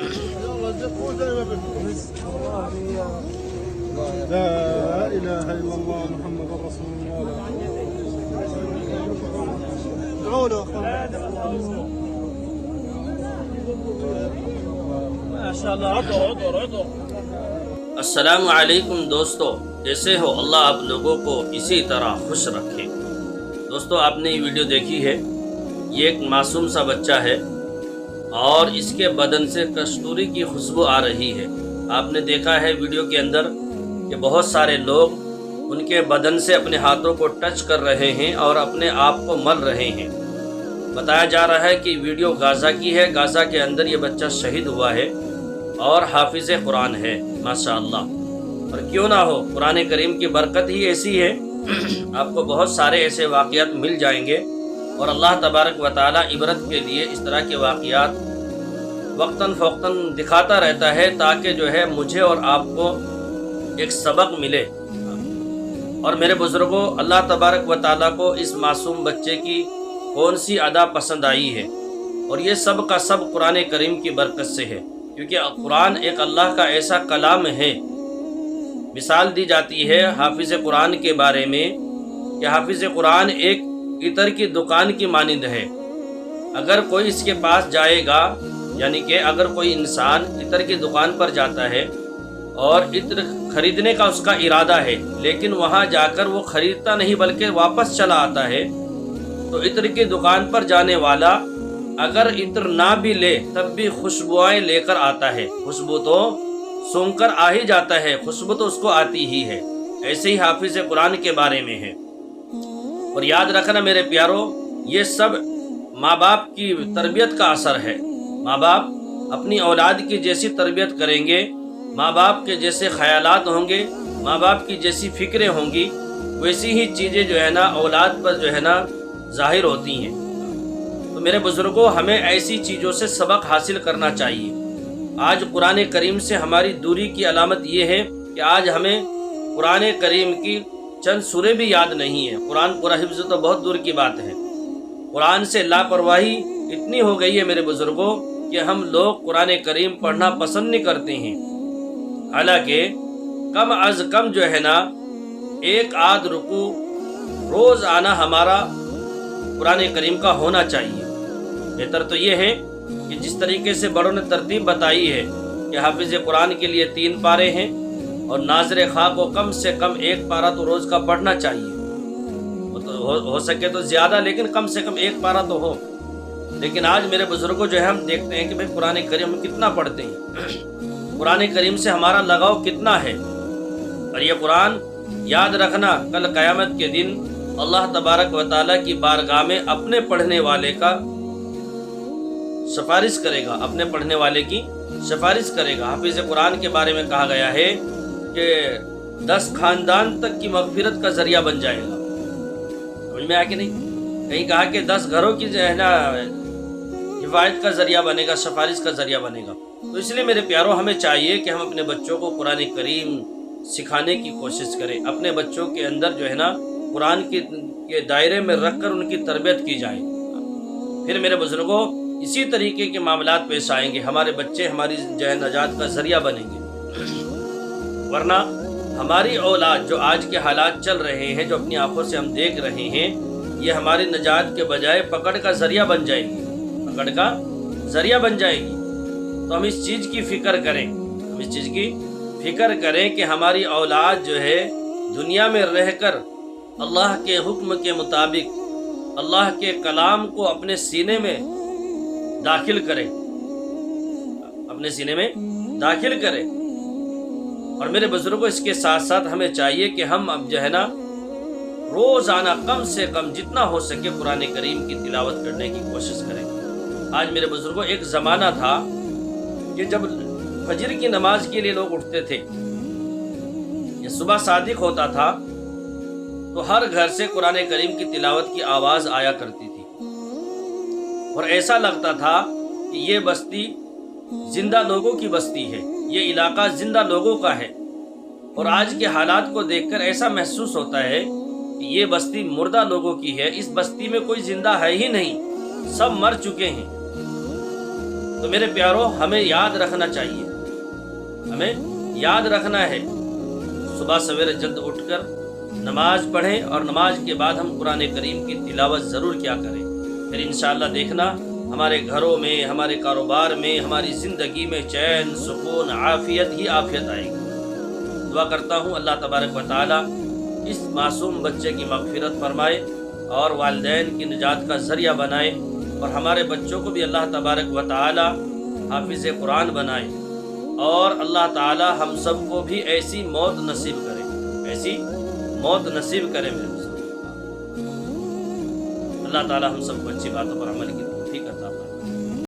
لا إله إلا الله محمد رسول الله. ادعوا له ما شاء الله. عطوا. السلام علیکم دوستو، کیسے ہو؟ اللہ آپ لوگوں کو اسی طرح خوش رکھے۔ دوستو، آپ نے یہ ویڈیو دیکھی ہے، یہ ایک معصوم سا بچہ ہے اور اس کے بدن سے کستوری کی خوشبو آ رہی ہے۔ آپ نے دیکھا ہے ویڈیو کے اندر کہ بہت سارے لوگ ان کے بدن سے اپنے ہاتھوں کو ٹچ کر رہے ہیں اور اپنے آپ کو مل رہے ہیں۔ بتایا جا رہا ہے کہ ویڈیو غازہ کی ہے، غازہ کے اندر یہ بچہ شہید ہوا ہے اور حافظ قرآن ہے ماشاءاللہ۔ اور کیوں نہ ہو، قرآن کریم کی برکت ہی ایسی ہے، آپ کو بہت سارے ایسے واقعات مل جائیں گے اور اللہ تبارک و تعالی عبرت کے لیے اس طرح کے واقعات وقتاً فوقتاً دکھاتا رہتا ہے تاکہ جو ہے مجھے اور آپ کو ایک سبق ملے۔ اور میرے بزرگوں، اللہ تبارک و تعالی کو اس معصوم بچے کی کون سی ادا پسند آئی ہے، اور یہ سب کا سب قرآن کریم کی برکت سے ہے، کیونکہ قرآن ایک اللہ کا ایسا کلام ہے۔ مثال دی جاتی ہے حافظ قرآن کے بارے میں کہ حافظ قرآن ایک عطر کی دکان کی مانند ہے۔ اگر کوئی اس کے پاس جائے گا، یعنی کہ اگر کوئی انسان عطر کی دکان پر جاتا ہے اور عطر خریدنے کا اس کا ارادہ ہے، لیکن وہاں جا کر وہ خریدتا نہیں بلکہ واپس چلا آتا ہے، تو عطر کی دکان پر جانے والا اگر عطر نہ بھی لے تب بھی خوشبوئیں لے کر آتا ہے۔ خوشبو تو سونگ کر آ ہی جاتا ہے، خوشبو تو اس کو آتی ہی ہے۔ ایسے ہی حافظ قرآن کے بارے میں ہے۔ اور یاد رکھنا میرے پیارو، یہ سب ماں باپ کی تربیت کا اثر ہے۔ ماں باپ اپنی اولاد کی جیسی تربیت کریں گے، ماں باپ کے جیسے خیالات ہوں گے، ماں باپ کی جیسی فکریں ہوں گی، ویسی ہی چیزیں جو ہے نا اولاد پر جو ہے نا ظاہر ہوتی ہیں۔ تو میرے بزرگوں، ہمیں ایسی چیزوں سے سبق حاصل کرنا چاہیے۔ آج قرآن کریم سے ہماری دوری کی علامت یہ ہے کہ آج ہمیں قرآن کریم کی چند سورے بھی یاد نہیں ہیں۔ قرآن پورا حفظ تو بہت دور کی بات ہے۔ قرآن سے لاپرواہی اتنی ہو گئی ہے میرے بزرگوں کہ ہم لوگ قرآن کریم پڑھنا پسند نہیں کرتے ہیں، حالانکہ کم از کم جو ہے نا ایک آدھ رکوع روز آنا ہمارا قرآن کریم کا ہونا چاہیے۔ بہتر تو یہ ہے کہ جس طریقے سے بڑوں نے ترتیب بتائی ہے کہ حافظ قرآن کے لیے 3 پارے ہیں اور ناظر خواہ کو کم سے کم 1 پارہ تو روز کا پڑھنا چاہیے، ہو سکے تو زیادہ، لیکن کم سے کم 1 پارہ تو ہو۔ لیکن آج میرے بزرگوں جو ہے ہم دیکھتے ہیں کہ بھئی قرآن کریم ہم کتنا پڑھتے ہیں، قرآن کریم سے ہمارا لگاؤ کتنا ہے۔ اور یہ قرآن یاد رکھنا، کل قیامت کے دن اللہ تبارک و تعالیٰ کی بارگاہ میں اپنے پڑھنے والے کا سفارش کرے گا، اپنے پڑھنے والے کی سفارش کرے گا۔ حافظ قرآن کے بارے میں کہا گیا ہے کہ 10 خاندان تک کی مغفرت کا ذریعہ بن جائے گا۔ سمجھ میں آیا کہ نہیں؟ کہیں کہا کہ 10 گھروں کی جو ہے نا حفاظت کا ذریعہ بنے گا، سفارش کا ذریعہ بنے گا۔ تو اس لیے میرے پیاروں، ہمیں چاہیے کہ ہم اپنے بچوں کو قرآن کریم سکھانے کی کوشش کریں، اپنے بچوں کے اندر جو ہے نا قرآن کے دائرے میں رکھ کر ان کی تربیت کی جائے۔ پھر میرے بزرگوں، اسی طریقے کے معاملات پیش آئیں گے، ہمارے بچے ہماری جو ہے نجات کا ذریعہ بنیں گے۔ ورنہ ہماری اولاد جو آج کے حالات چل رہے ہیں، جو اپنی آنکھوں سے ہم دیکھ رہے ہیں، یہ ہماری نجات کے بجائے پکڑ کا ذریعہ بن جائے گی، پکڑ کا ذریعہ بن جائے گی۔ تو ہم اس چیز کی فکر کریں، ہم اس چیز کی فکر کریں کہ ہماری اولاد جو ہے دنیا میں رہ کر اللہ کے حکم کے مطابق اللہ کے کلام کو اپنے سینے میں داخل کرے، اپنے سینے میں داخل کرے۔ اور میرے بزرگوں، اس کے ساتھ ساتھ ہمیں چاہیے کہ ہم اب جو ہے نا روزانہ کم سے کم جتنا ہو سکے قرآن کریم کی تلاوت کرنے کی کوشش کریں۔ آج میرے بزرگوں، ایک زمانہ تھا کہ جب فجر کی نماز کے لیے لوگ اٹھتے تھے، یہ صبح صادق ہوتا تھا تو ہر گھر سے قرآن کریم کی تلاوت کی آواز آیا کرتی تھی، اور ایسا لگتا تھا کہ یہ بستی زندہ لوگوں کی بستی ہے، یہ علاقہ زندہ لوگوں کا ہے۔ اور آج کے حالات کو دیکھ کر ایسا محسوس ہوتا ہے کہ یہ بستی مردہ لوگوں کی ہے، اس بستی میں کوئی زندہ ہے ہی نہیں، سب مر چکے ہیں۔ تو تو میرے پیاروں ہمیں یاد رکھنا چاہیے، ہمیں یاد رکھنا ہے صبح سویرے جلد اٹھ کر نماز پڑھیں، اور نماز کے بعد ہم قرآن کریم کی تلاوت ضرور کیا کریں۔ پھر انشاءاللہ دیکھنا ہمارے گھروں میں، ہمارے کاروبار میں، ہماری زندگی میں چین، سکون، عافیت ہی عافیت آئے گی۔ دعا کرتا ہوں اللہ تبارک و تعالی اس معصوم بچے کی مغفرت فرمائے اور والدین کی نجات کا ذریعہ بنائے، اور ہمارے بچوں کو بھی اللہ تبارک و تعالی حافظ قرآن بنائے، اور اللہ تعالی ہم سب کو بھی ایسی موت نصیب کرے، ایسی موت نصیب کرے میرے سب۔ اللہ تعالی ہم سب کو اچھی باتوں پر عمل کی توفیق عطا فرمائے۔